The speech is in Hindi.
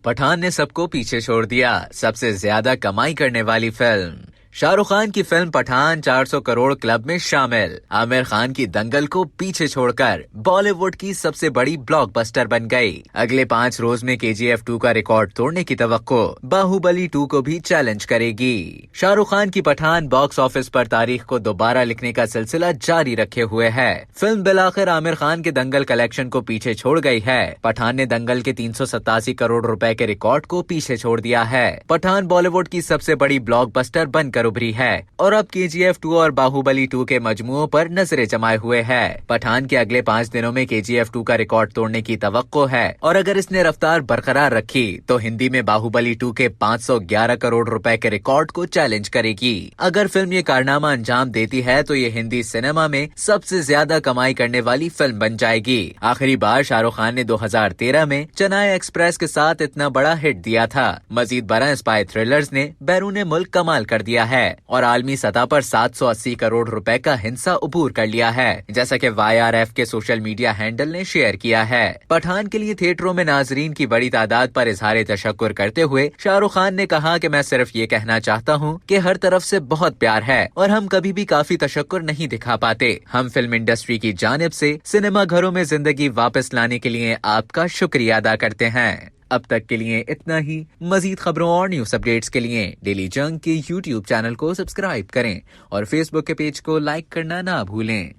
पठान ने सबको पीछे छोड़ दिया, सबसे ज्यादा कमाई करने वाली फिल्म। शाहरुख खान की फिल्म पठान 400 करोड़ क्लब में शामिल। आमिर खान की दंगल को पीछे छोड़कर बॉलीवुड की सबसे बड़ी ब्लॉकबस्टर बन गई। अगले 5 रोज में KGF 2 का रिकॉर्ड तोड़ने की तवक्को बाहुबली 2 को भी चैलेंज करेगी। शाहरुख खान की पठान बॉक्स ऑफिस पर तारीख को दोबारा लिखने का सिलसिला जारी रखे हुए है। फिल्म बिलाखिर आमिर खान के दंगल कलेक्शन को पीछे छोड़ गई है। पठान ने दंगल के 387 करोड़ रुपए के रिकॉर्ड को पीछे छोड़ दिया है। पठान बॉलीवुड की सबसे बड़ी ब्लॉकबस्टर बनकर उभरी है और अब KGF 2 और बाहुबली 2 के मजमुओं पर नजरें जमाए हुए है। पठान के अगले 5 दिनों में KGF 2 का रिकॉर्ड तोड़ने की तवक्को है और अगर इसने रफ्तार बरकरार रखी तो हिंदी में बाहुबली 2 के 511 करोड़ रुपए के रिकॉर्ड को चैलेंज करेगी। अगर फिल्म ये कारनामा अंजाम देती है तो ये हिंदी सिनेमा में सबसे ज्यादा कमाई करने वाली फिल्म बन जाएगी। आखिरी बार शाहरुख खान ने 2013 में चेन्नई एक्सप्रेस के साथ इतना बड़ा हिट दिया था। मजीद 12 स्पाई थ्रिलर्स ने बैरून मुल्क कमाल कर दिया है और आलमी सतह पर 780 करोड़ रुपए का हिस्सा उबूर कर लिया है, जैसा कि YRF के सोशल मीडिया हैंडल ने शेयर किया है। पठान के लिए थिएटरों में नाजरीन की बड़ी तादाद पर इजहार तशक्कुर करते हुए शाहरुख खान ने कहा कि मैं सिर्फ ये कहना चाहता हूँ कि हर तरफ से बहुत प्यार है और हम कभी भी काफी तशक्कुर नहीं दिखा पाते। हम फिल्म इंडस्ट्री की जानिब से सिनेमा घरों में जिंदगी वापस लाने के लिए आपका शुक्रिया अदा करते हैं। अब तक के लिए इतना ही। मजीद खबरों और न्यूज अपडेट्स के लिए डेली जंग के YouTube चैनल को सब्सक्राइब करें और Facebook के पेज को लाइक करना ना भूलें।